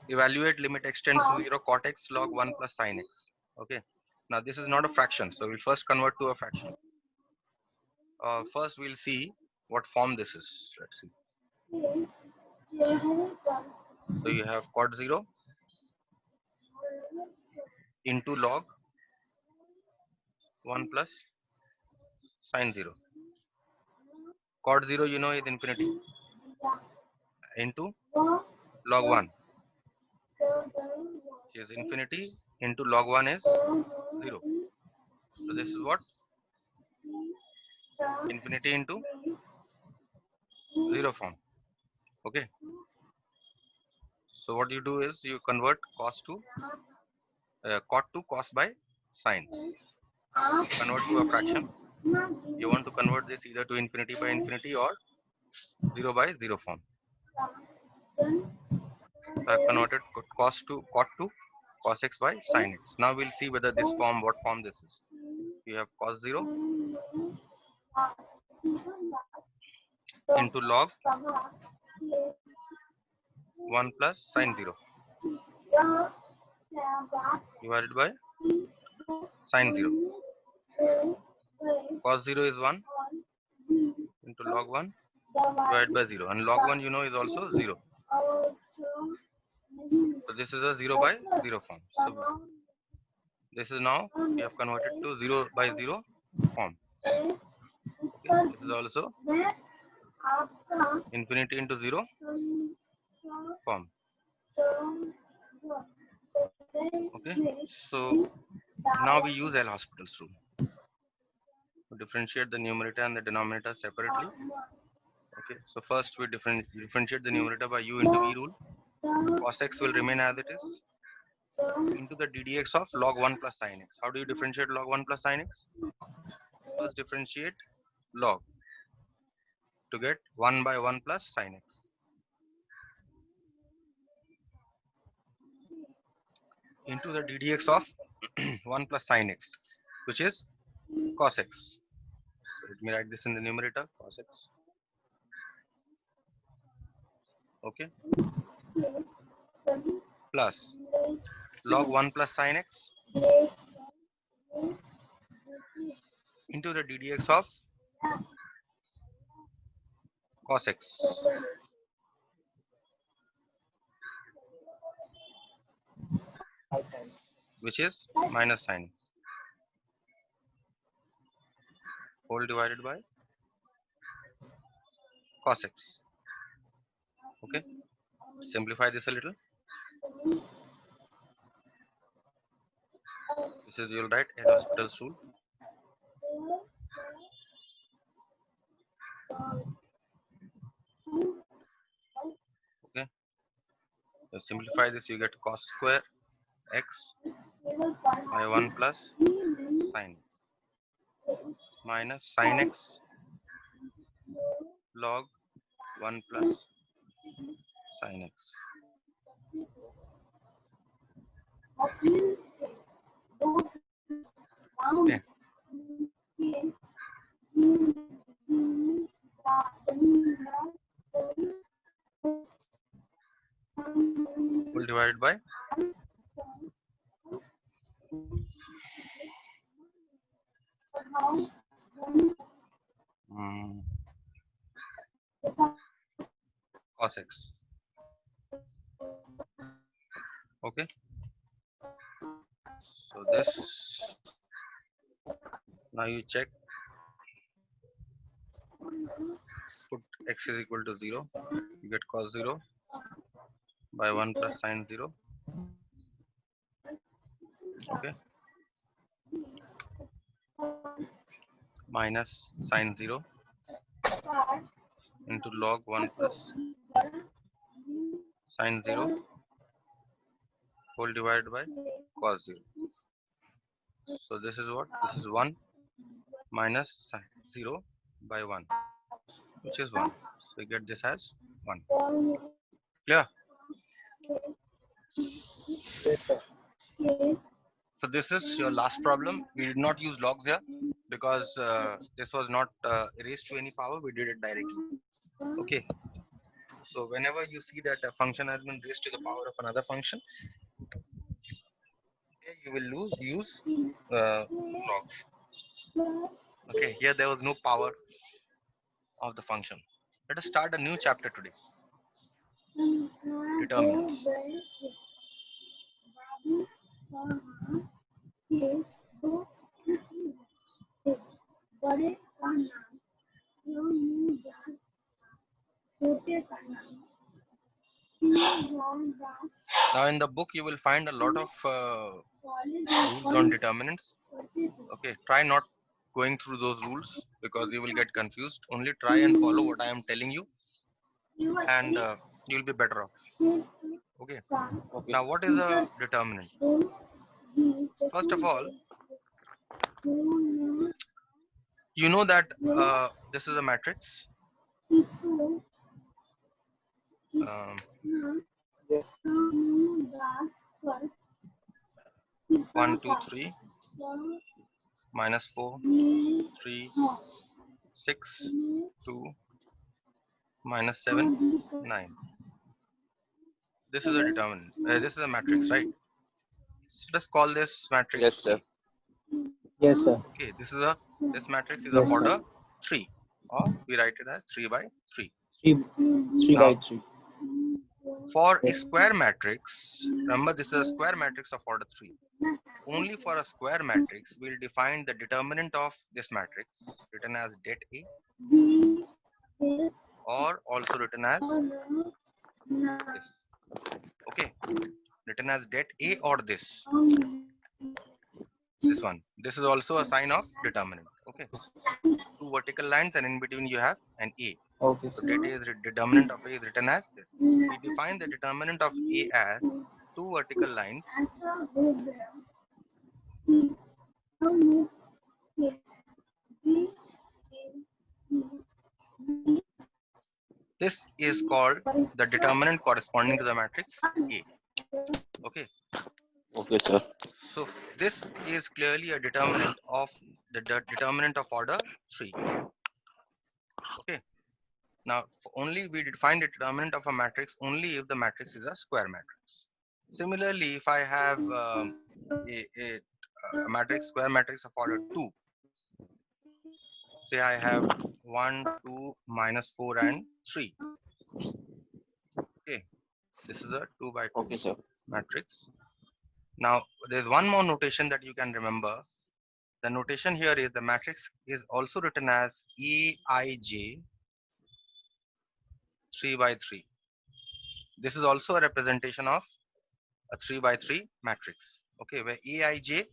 Evaluate limit extends to 0 cot x log 1 plus sin x. Okay. Now this is not a fraction, so we'll first convert to a fraction. First we'll see what form this is. Let's see. So you have cot 0 into log 1 plus sin 0. Cot 0 you know is infinity into log 1 is infinity into log 1 is 0. So this is what? Infinity into 0 form. Okay. So what you do is you convert cos to cot to cos by sin. Convert to a fraction. You want to convert this either to infinity by infinity or 0 by 0 form. So I have converted cos to cot to cos x by sin x. Now we'll see whether this form, what form this is. You have cos 0 into log 1 plus sin 0 divided by sin 0. Cos 0 is 1 into log 1 divided by 0, and log 1 you know is also 0. So this is a 0 by 0 form. So this is now we have converted to 0 by 0 form. Okay. This is also infinity into 0 form. Okay. So now we use L'Hospital's rule to differentiate the numerator and the denominator separately. Okay. So first we differentiate the numerator by u into v rule. Cos x will remain as it is into the ddx of log 1 plus sin x. How do you differentiate log 1 plus sin x? First differentiate log to get 1 by 1 plus sin x. Into the ddx of 1 plus sin x, which is cos x. So let me write this in the numerator, cos x. Okay. Plus log 1 plus sin x into the ddx of cos x, which is minus sin x, whole divided by cos x. Okay. Simplify this a little. This is, you'll write L'Hospital's rule. Okay. So simplify this, you get cos square x by 1 plus sin x minus sin x log 1 plus sin x. Okay. Whole divided by cos x. Okay. So this, now you check, put x is equal to 0, you get cos 0 by 1 plus sin 0. Okay. Minus sin 0 into log 1 plus sin 0 whole divided by cos 0. So this is what? This is 1 minus 0 by 1, which is 1. So you get this as 1. Clear? Yes, sir. So this is your last problem. We did not use logs here because this was not raised to any power. We did it directly. Okay. So whenever you see that a function has been raised to the power of another function, here you will use logs. Okay, here there was no power of the function. Let us start a new chapter today. Determinants. Now in the book you will find a lot of rules on determinants. Okay, try not going through those rules because you will get confused. Only try and follow what I am telling you, and you'll be better off. Okay. Okay. Now what is a determinant? First of all, you know that this is a matrix. Um, Yes. 1 2 3 minus 4 3 6 2 minus 7 9. This is a determinant. This is a matrix, right? So let's call this matrix Yes, A. sir. Yes, sir. Okay, this matrix is of Yes, sir. order 3, or we write it as 3 by 3. Three by Now three. for a Yes. square matrix, remember this is a square matrix of order 3. Only for a square matrix we'll define the determinant of this matrix written as det A, or also written as this. Okay, written as det A or this one. This is also a sign of determinant. Okay, two vertical lines and in between you have an A. Okay, So sir. det A is determinant of A is written as this. We define the determinant of A as two vertical lines. This is called the determinant corresponding to the matrix A. Okay, Okay, sir. so this is clearly a determinant of the determinant of order 3. Okay, now only we define the determinant of a matrix only if the matrix is a square matrix. Similarly, if I have a matrix, square matrix of order 2, say I have 1 2 minus 4 and 3. Okay, this is a 2 by 2 Okay, sir. matrix. Now there's one more notation that you can remember. The notation here is the matrix is also written as Eij 3 by 3. This is also a representation of a 3 by 3 matrix. Okay, where Eij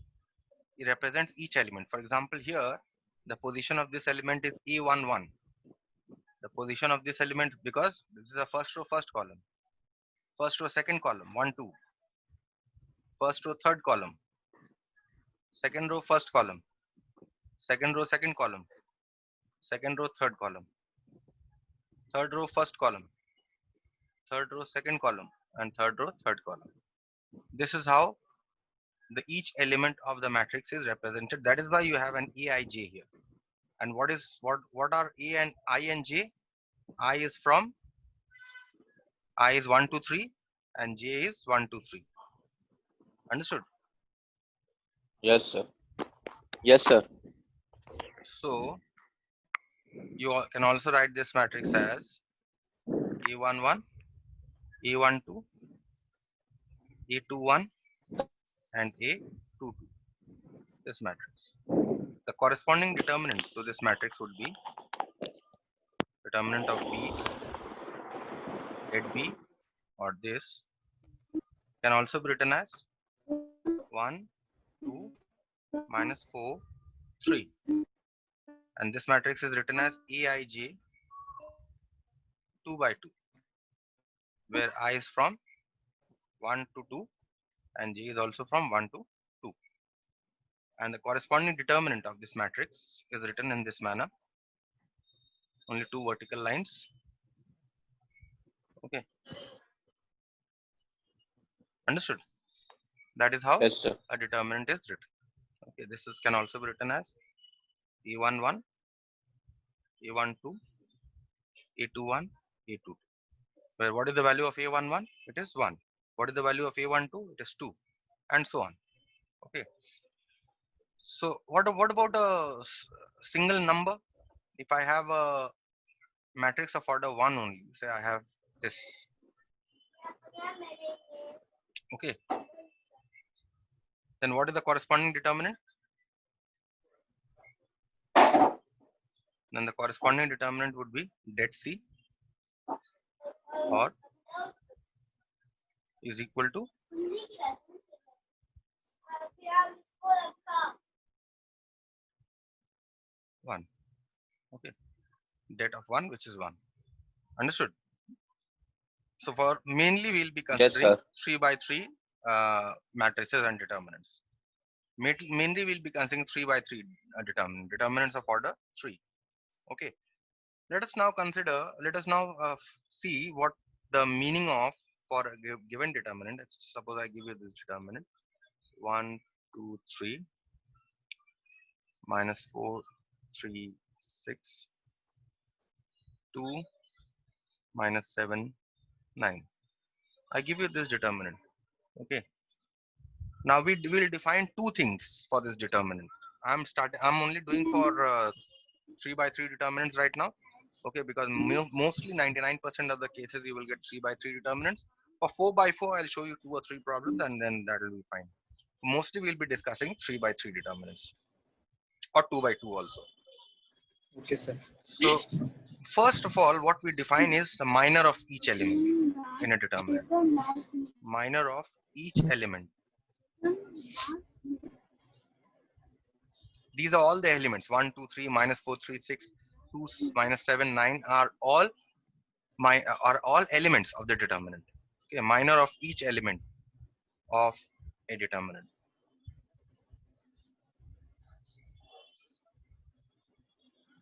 represents each element. For example, here the position of this element is E11. The position of this element, because this is the first row, first column, first row, second column, 1 2, first row, third column, second row, first column, second row, second column, second row, third column, third row, first column, third row, second column, and third row, third column. This is how the each element of the matrix is represented. That is why you have an Aij here. And what are A and I and J? I is from I is 1 2 3 and J is 1 2 3. Understood? Yes, sir. Yes, sir. So you can also write this matrix as A11, A12, A21, and A22. This matrix. The corresponding determinant to this matrix would be determinant of B, det B, or this can also be written as 1, 2, minus 4, 3. And this matrix is written as Aij 2 by 2, where I is from 1 to 2 and J is also from 1 to 2. And the corresponding determinant of this matrix is written in this manner. Only two vertical lines. Okay, understood? That is how Yes, sir. a determinant is written. Okay, this is can also be written as A11, A12, A21, A22. where what is the value of A11? It is 1. What is the value of A12? It is 2, and so on. Okay. So what about a single number? If I have a matrix of order 1 only, say I have this. Okay. Then what is the corresponding determinant? Then the corresponding determinant would be det C, or is equal to 1. Okay. Det of 1, which is 1. Understood? So for mainly we'll be Yes, considering sir. 3 by 3 matrices and determinants. Mainly we'll be considering 3 by 3 determinants of order 3. Okay. Let us now see what the meaning of for a given determinant. Suppose I give you this determinant 1, 2, 3 minus 4, 3, 6, 2 minus 7, 9. I give you this determinant. Okay. Now we will define two things for this determinant. I'm only doing for 3 by 3 determinants right now. Okay, because mostly 99% of the cases you will get 3 by 3 determinants. For 4 by 4, I'll show you 2 or 3 problems, and then that will be fine. Mostly we'll be discussing 3 by 3 determinants, or 2 by 2 also. Okay, sir. So first of all, what we define is the minor of each element in a determinant. Minor of each element. These are all the elements 1, 2, 3, minus 4, 3, 6, 2, minus 7, 9 are all elements of the determinant. Okay, minor of each element of a determinant.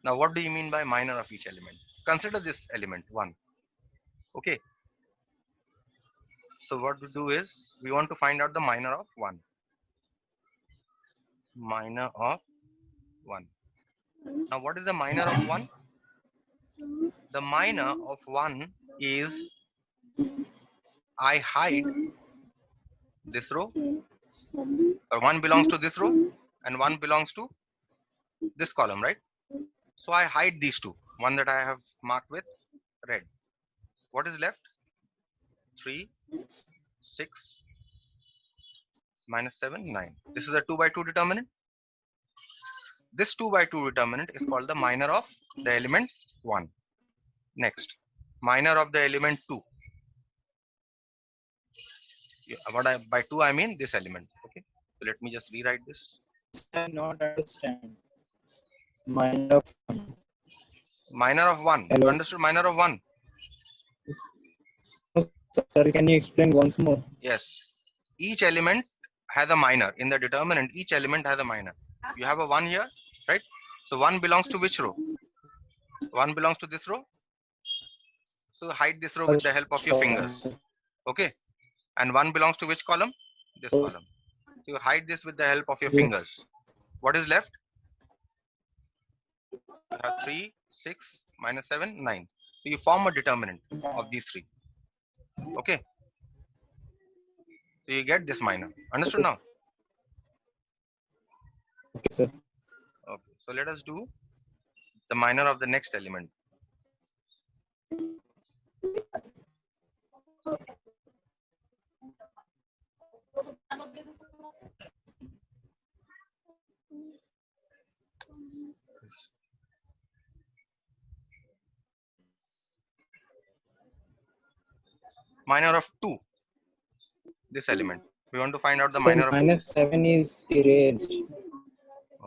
Now, what do you mean by minor of each element? Consider this element 1. Okay. So what we do is we want to find out the minor of 1. Minor of 1. Now, what is the minor of 1? The minor of 1 is I hide this row, or 1 belongs to this row and 1 belongs to this column, right? So I hide these two, one that I have marked with red. What is left? 3, 6, minus 7, 9. This is a 2 by 2 determinant. This 2 by 2 determinant is called the minor of the element 1. Next, minor of the element 2. By 2 I mean this element. Okay, so let me just rewrite this. I not understand. Minor of 1. Minor of 1. Hello. You understood minor of 1? Sir, can you explain once more? Yes. Each element has a minor. In the determinant, each element has a minor. You have a 1 here, right? So 1 belongs to which row? 1 belongs to this row. So hide this row with the help of your fingers. Okay. And 1 belongs to which column? This column. So you hide this with the help of your fingers. What is left? You have 3, 6, minus 7, 9. So you form a determinant of these 3. Okay. So you get this minor. Understood now? Okay, sir. Okay. So let us do the minor of the next element. Minor of 2. This element. We want to find out the Sir, minor of minus 7 is erased.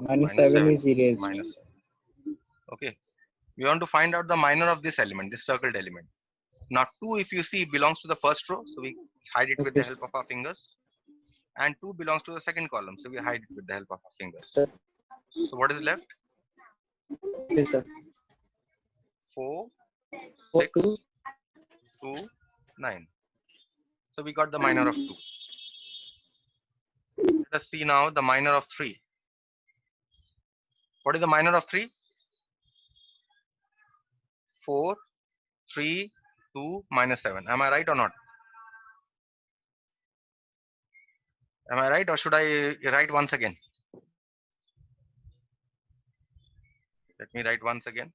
Minus 7 is erased. Minus 7. Okay. We want to find out the minor of this element, this circled element. Now 2, if you see, belongs to the first row, so we hide it with the help of our fingers. And 2 belongs to the second column, so we hide it with the help of our fingers. Sir. So what is left? Okay, sir. 4, 6, 2, 9. So we got the minor of 2. Let us see now the minor of 3. What is the minor of 3? 4, 3, 2 minus 7. Am I right or not? Am I right, or should I write once again? Let me write once again.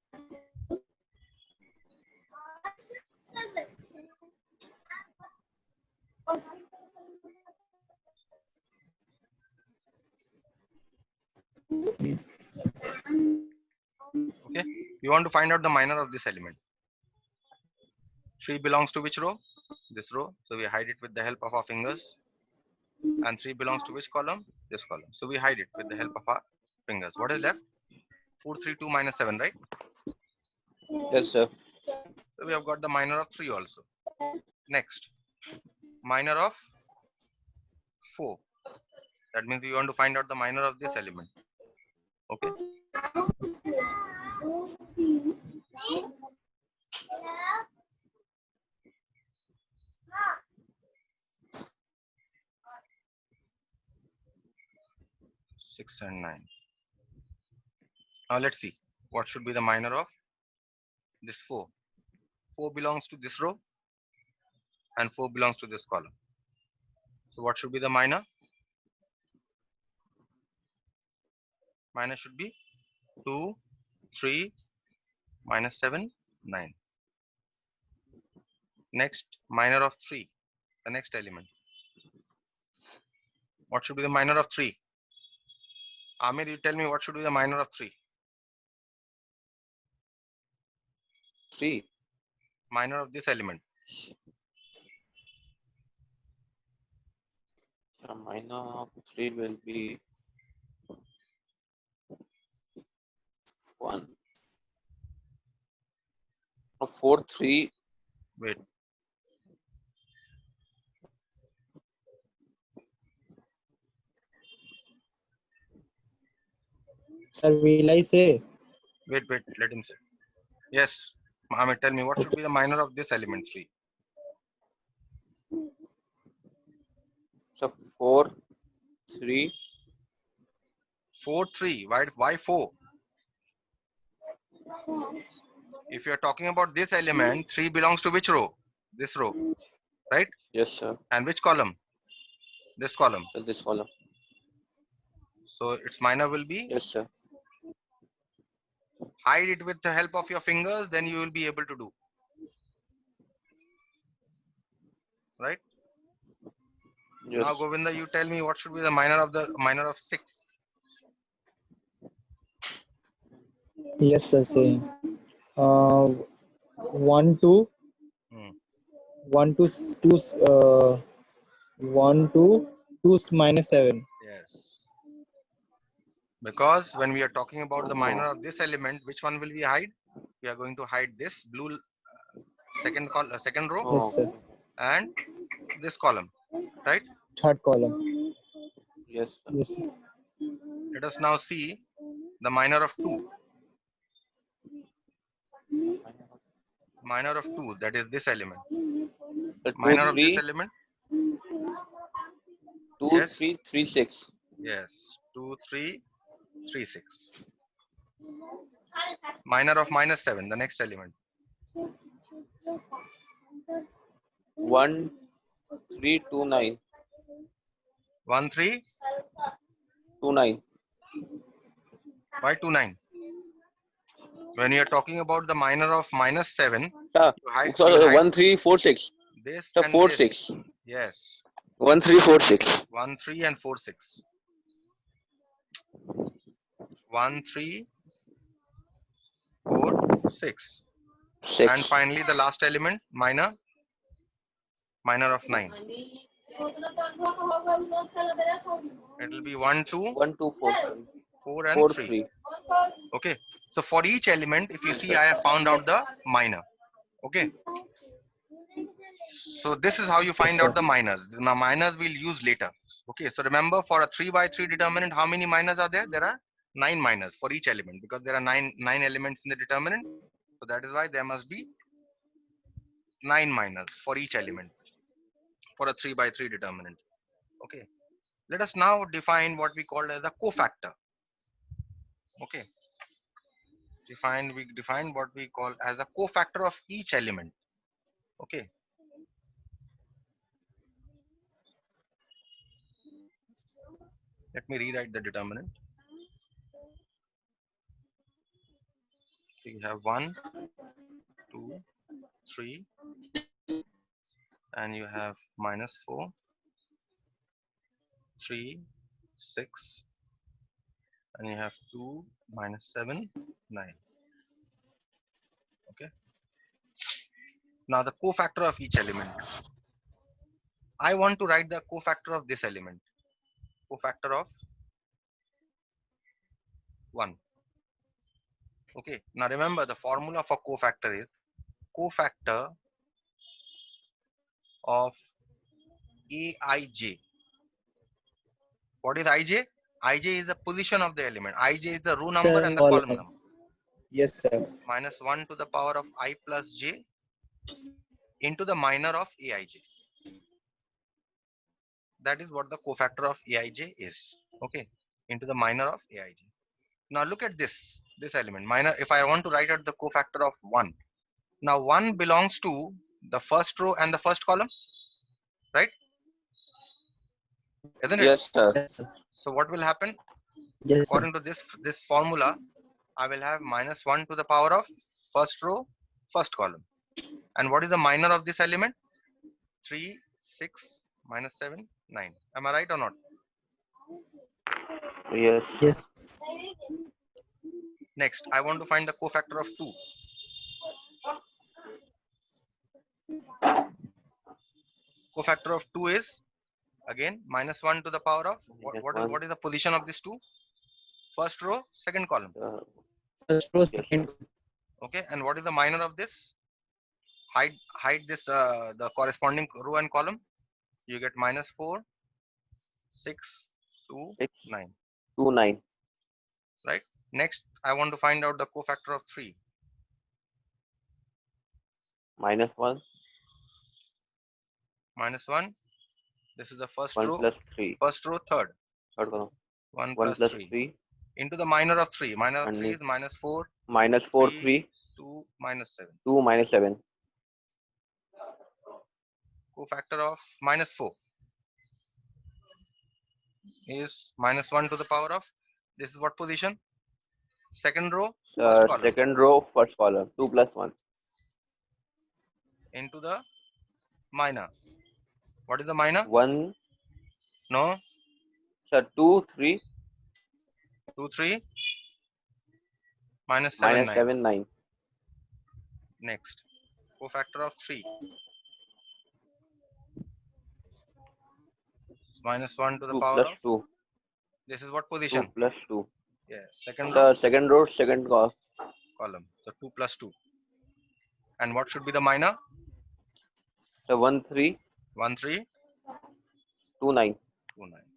Okay. We want to find out the minor of this element. 3 belongs to which row? This row. So we hide it with the help of our fingers. And 3 belongs to which column? This column. So we hide it with the help of our fingers. What is left? 4, 3, 2 minus 7, right? Yes, sir. So we have got the minor of 3 also. Next, minor of 4. That means we want to find out the minor of this element. Okay. Six and 9. Now let's see what should be the minor of this 4. 4 belongs to this row and 4 belongs to this column. So what should be the minor? Minor should be 2, 3, minus 7, 9. Next, minor of 3, the next element. What should be the minor of 3? Amir, you tell me what should be the minor of 3? 3. Minor of this element. The minor of 3 will be 1. 4, 3. Wait. Sir, will I say? Wait, let him say. Yes, Amir, tell me what should be the minor of this element 3? So 4, 3. 4, 3. Why 4? If you are talking about this element, 3 belongs to which row? This row, right? Yes, sir. And which column? This column. So this column. So its minor will be, Yes, sir. hide it with the help of your fingers, then you will be able to do. Right? Yes. Now Govinda, you tell me what should be the minor of 6? Yes, sir. Say. 1 2 Hmm. 1 2 2 1 2 2 minus 7. Yes. Because when we are talking about the minor of this element, which one will we hide? We are going to hide this blue second row Oh, Yes, sir. and this column, right? Third column. yes, sir. Yes, sir. Let us now see the minor of 2. Minor of 2, that is this element. The 2, Minor of this 3, element, 2, yes, 3, 3, 6. yes, 2, 3, 3, 6. Minor of minus 7, the next element. 1, 3, 2, 9. 1, 3, 2, 9. why 2, 9? When you are talking about the minor of minus 7, Sir, you will hide 1, 3, 4, 6. this Sir, and 4, this. 6. Yes, 1, 3, 4, 6. 1, 3 and 4, 6. 1, 3, 4, 6. 6. And finally the last element, minor of 9. It will be 1, 2, 1, 2, 4, 3. 4 and 4, 3. 3. Okay. So for each element, if you see, I have found out the minor. Okay. So this is how you find Yes, out sir. the minors. The minors we'll use later. Okay. So remember, for a 3 by 3 determinant, how many minors are there? There are 9 minors for each element, because there are nine elements in the determinant. So that is why there must be 9 minors for each element for a 3 by 3 determinant. Okay. Let us now define what we call as a cofactor. Okay. We define what we call as a cofactor of each element. Okay. Let me rewrite the determinant. So you have 1, 2, 3, and you have -4, 3, 6, and you have 2, -7, 9. Okay. Now the cofactor of each element. I want to write the cofactor of this element. Cofactor of 1. Okay. Now remember the formula for cofactor is cofactor of Aij. What is Ij? Ij is the position of the element. Ij is the row number Sir, and the column number. Yes, sir. -1 to the power of I plus j into the minor of Aij. That is what the cofactor of Aij is. Okay. Into the minor of Aij. Now look at this element. Minor. If I want to write out the cofactor of 1. Now 1 belongs to the first row and the first column. Right? Isn't it? Yes, sir. Yes, sir. So what will happen? Yes, sir. According to this formula, I will have -1 to the power of first row, first column. And what is the minor of this element? 3, 6, -7, 9. Am I right or not? Yes. Yes. Next, I want to find the cofactor of 2. Cofactor of 2 is again -1 to the power of what is the position of this 2? First row, second column. First row, Yes. second. Okay, and what is the minor of this? Hide this the corresponding row and column. You get -4, 6, 2, 6, 9. 2, 9. Right. Next, I want to find out the cofactor of 3. -1. -1. This is the first 1 row. plus 3. First row, third. Third column. 1 1 plus plus 3. 3. Into the minor of 3. Minor of 3 is And -4, -4, 3, 3. 2, -7. 2, -7. Cofactor of -4 is -1 to the power of, this is what position? Second row, first column. Second row, first column. 2 plus 1. Into the minor. What is the minor? 1, No, sir, 2, 3. 2, 3, -7, 9. -7, 9. Next, cofactor of 3. -1 to the 2 power plus of, 2. this is what 2 position? plus 2. Yes, second row, Second row, second column. So 2 plus 2. And what should be the minor? So 1, 3. 1, 3, 2, 9. 2, 9.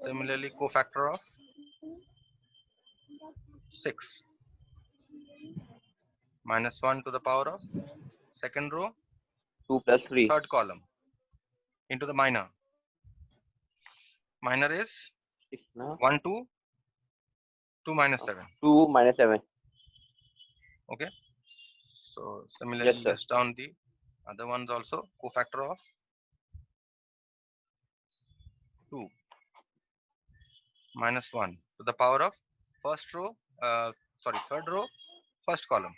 Similarly, cofactor of 6. -1 to the power of second row, 2 plus 3. third column. Into the minor. Minor is 6, no? 1, 2, 2 -7. 2 -7. Okay. So similarly, Yes, sir. list down the other ones also. Cofactor of 2. -1 to the power of first row, third row, first column.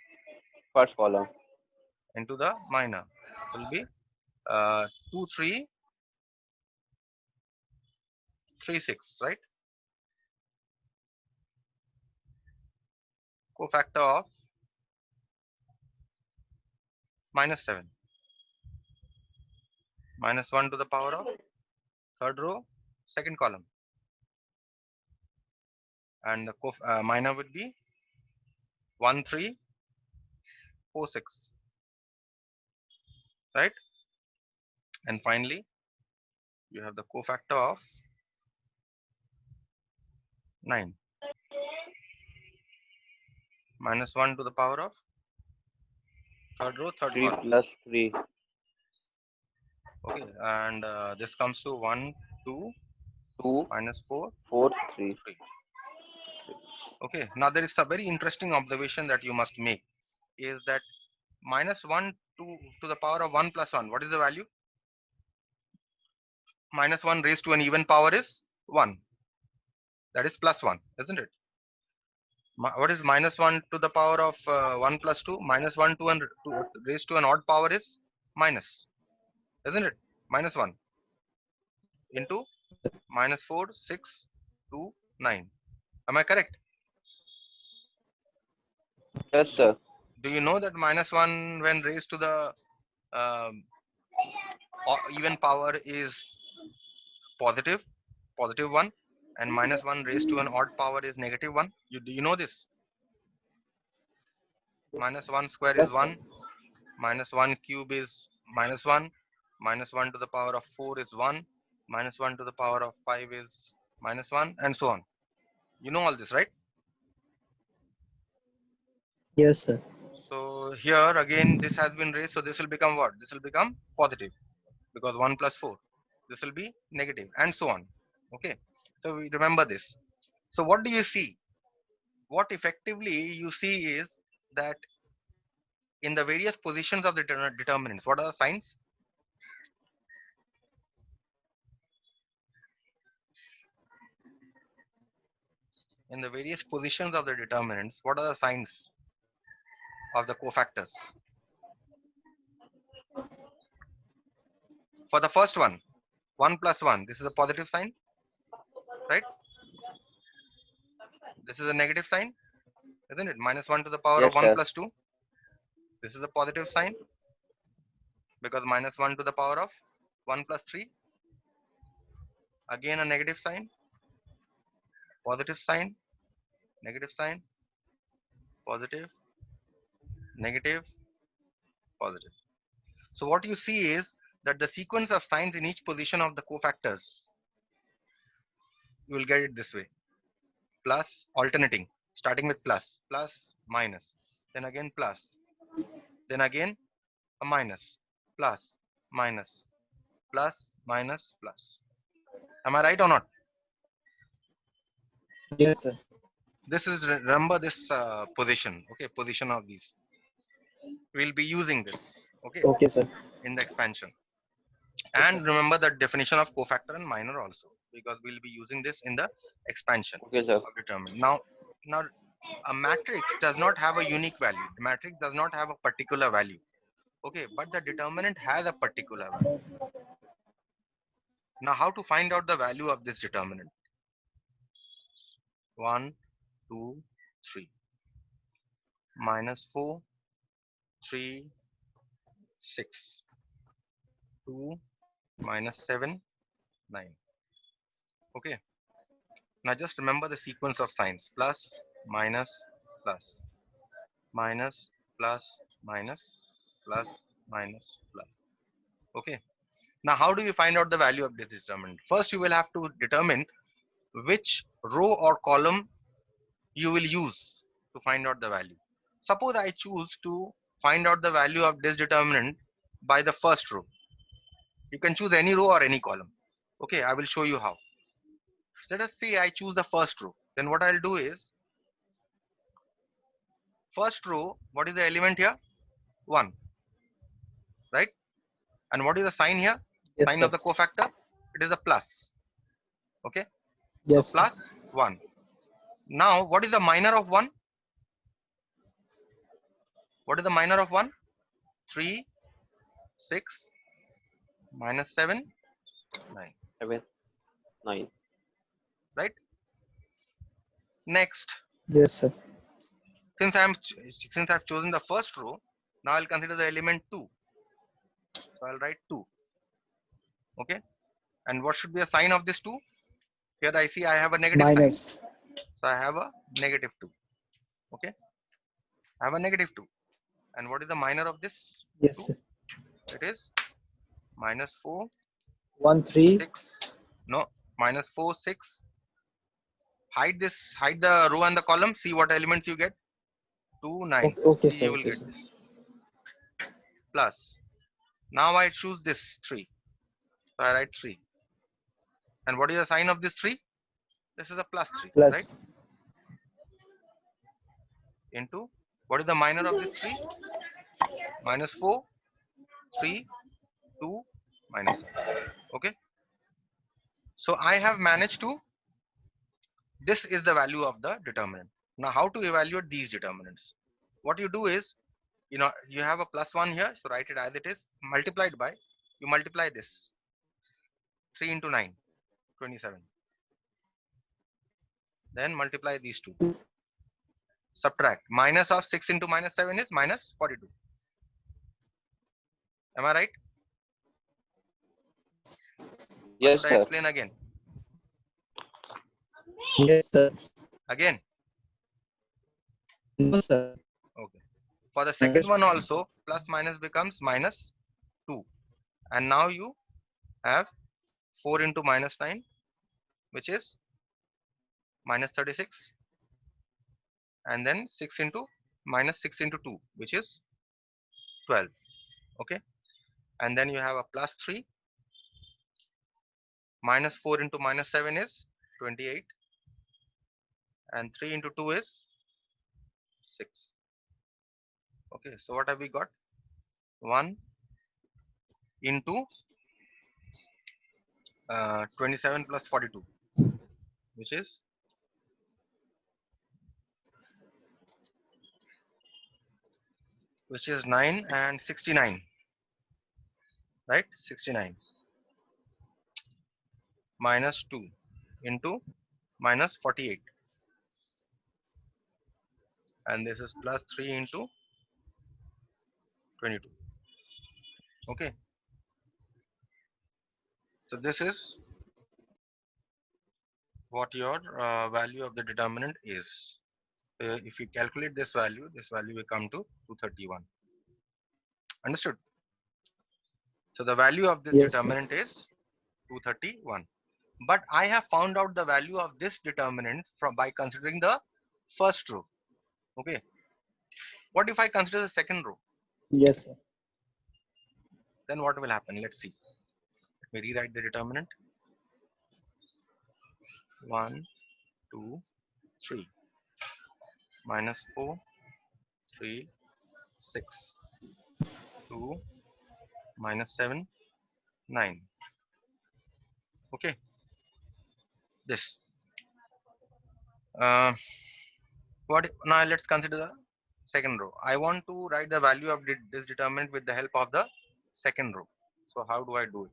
First column. Into the minor. It will be 2, 3, 3, 6, right? Cofactor of -7. -1 to the power of third row, second column. And the minor would be 1, 3, 4, 6. Right? And finally, you have the cofactor of 9. -1 to the power of third row, third 3 column. plus 3. Okay, and this comes to 1, 2, 2, -4, 4, 3. 3. Okay, now there is a very interesting observation that you must make, is that -1 2 to the power of 1 plus 1. What is the value? Minus 1 raised to an even power is 1. That is plus 1, isn't it? What is minus 1 to the power of 1 plus 2? Minus 1 to raised to an odd power is minus, isn't it? Minus 1 into minus 4, 6, 2, 9. Am I correct? Yes, sir. Do you know that minus 1 when raised to the um, even power is positive, positive 1, and minus 1 raised to an odd power is negative 1? Do you know this? Minus 1 square is Yes, sir. 1, minus 1 cube is minus 1, minus 1 to the power of 4 is 1, minus 1 to the power of 5 is minus 1, and so on. You know all this, right? Yes, sir. So here again this has been raised, so this will become what? This will become positive because 1 plus 4. This will be negative and so on. Okay, so we remember this. So what do you see? What effectively you see is that in the various positions of the determinants, what are the signs? In the various positions of the determinants, what are the signs of the cofactors? For the first one, 1 plus 1, this is a positive sign, right? This is a negative sign, isn't it? Minus 1 to the power of Yes, 1 sir. plus 2. This is a positive sign because minus 1 to the power of 1 plus 3. Again a negative sign, positive sign, negative sign, positive, negative, positive. So what you see is that the sequence of signs in each position of the cofactors, you will get it this way. Plus, alternating, starting with plus, plus, minus, then again plus, then again a minus, plus, minus, plus, minus, plus. Am I right or not? Yes, sir. This is, remember this position, okay, position of these. We'll be using this, okay, Okay, sir. in the expansion. Yes, sir. And remember the definition of cofactor and minor also, because we'll be using this in the expansion Okay, sir. of determinant. Now, a matrix does not have a unique value. The matrix does not have a particular value. Okay, but the determinant has a particular value. Now, how to find out the value of this determinant? 1, 2, 3. Minus 4, 3, 6. 2, minus 7, 9. Okay. Now just remember the sequence of signs. Plus, minus, plus. Minus, plus, minus, plus, minus, plus. Okay. Now, how do you find out the value of this determinant? First, you will have to determine which row or column you will use to find out the value. Suppose I choose to find out the value of this determinant by the first row. You can choose any row or any column. Okay, I will show you how. Let us say I choose the first row. Then what I'll do is, first row, what is the element here? 1, right? And what is the sign here? Yes, Sign sir. of the cofactor? It is a plus. Okay, so Yes, sir. plus 1. Now, what is the minor of 1? What is the minor of 1? 3, 6, minus 7, 9. 7, 9. Right? Next, Yes, sir. since I've chosen the first row, now I'll consider the element 2. So I'll write 2. Okay. And what should be a sign of this 2? Here I see I have a negative sign. Minus. So I have a negative 2. Okay. I have a negative 2. And what is the minor of this Yes, 2? sir. It is minus 4, 1, 3. 6. No, minus 4, 6. Hide this, hide the row and the column. See what elements you get. 2, 9. Okay, okay, See, sir. you will Okay, get sir. this. Plus. Now I choose this 3. So I write 3. And what is the sign of this 3? This is a plus 3, right? Plus. Into, what is the minor of this 3? Minus 4. 3, 2, minus 7. Okay. So I have managed to, this is the value of the determinant. Now how to evaluate these determinants? What you do is, you have a plus 1 here, so write it as it is, multiplied by, you multiply this, 3 into 9, 27. Then multiply these two. Subtract. Minus of 6 into minus 7 is minus 42. Am I right? Or Yes, should I sir. explain again? Yes, sir. Again? No, sir. Okay. For the second one Understood. also, plus minus becomes minus 2. And now you have 4 into minus 9, which is minus 36. And then 6 into minus 6 into 2, which is 12. Okay. And then you have a plus 3. Minus 4 into minus 7 is 28. And 3 into 2 is 6. Okay. So what have we got? 1 into 27 plus 42, which is 9 and 69, right? 69 minus 2 into minus 48, and this is plus 3 into 22. Okay, so this is what your value of the determinant is. If you calculate this value will come to 231. Understood? So the value of this Yes, sir. determinant is 231. But I have found out the value of this determinant by considering the first row. Okay. What if I consider the second row? Yes, sir. Then what will happen? Let's see. Let me rewrite the determinant. 1, 2, 3. Minus 4, 3, 6. 2, minus 7, 9. Okay. This. What now? Let's consider the second row. I want to write the value of this determinant with the help of the second row. So how do I do it?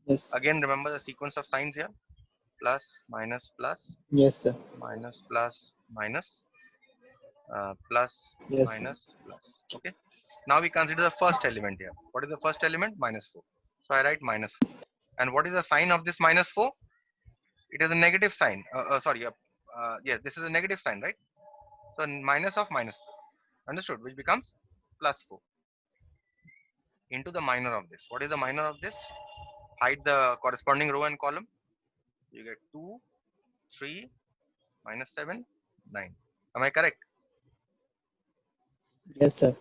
Yes. Again, remember the sequence of signs here: plus, minus, plus, Yes, sir. minus, plus, minus, plus, Yes, sir. minus, plus. Okay. Now we consider the first element here. What is the first element? Minus 4. So I write minus 4. And what is the sign of this minus 4? It is a negative sign. Yes, this is a negative sign, right? So minus of minus 4. Understood? Which becomes plus 4 into the minor of this. What is the minor of this? Hide the corresponding row and column. You get 2, 3, minus 7, 9. Am I correct? Yes, sir.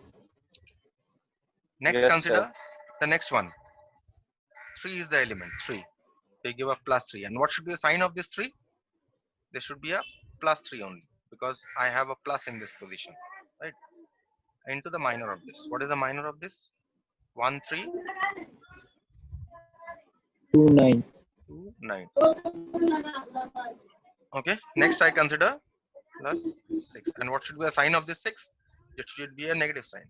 Next, Yes, sir. consider the next one. 3 is the element. 3. So you give a plus 3. And what should be the sign of this 3? There should be a plus 3 only, because I have a plus in this position, right? Into the minor of this. What is the minor of this? 1, 3, 2, 9. 2, 9. Okay. Next, I consider plus 6. And what should be the sign of this 6? It should be a negative sign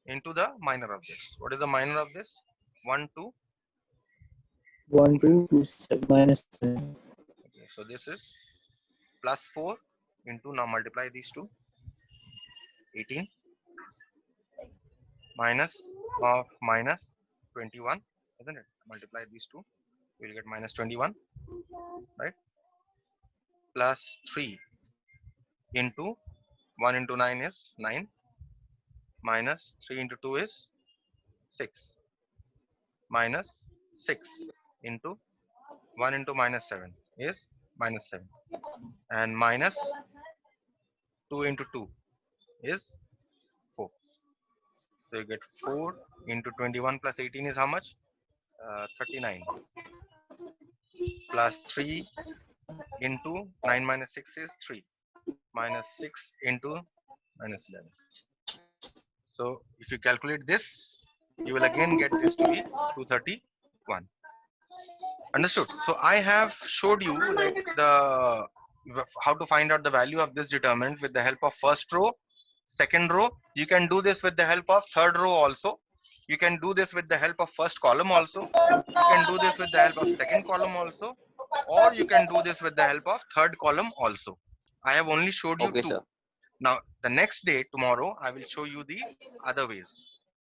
into the minor of this. What is the minor of this? 1, 2. 1, 2, 2, minus 7. Okay. So this is plus 4 into, now multiply these two, 18, minus of minus 21, isn't it? Multiply these two, we'll get minus 21, right? Plus 3 into 1 into 9 is 9, minus 3 into 2 is 6, minus 6 into 1 into minus 7 is minus 7, and minus 2 into 2 is 4. So you get 4 into 21 plus 18 is how much? 39. Plus 3 into 9 minus 6 is 3. Minus 6 into minus 11. So if you calculate this, you will again get this to be 231. Understood? So I have showed you like how to find out the value of this determinant with the help of first row, second row. You can do this with the help of third row also. You can do this with the help of first column also. You can do this with the help of second column also, or you can do this with the help of third column also. I have only showed you Okay, two. sir. Now the next day, tomorrow, I will show you the other ways.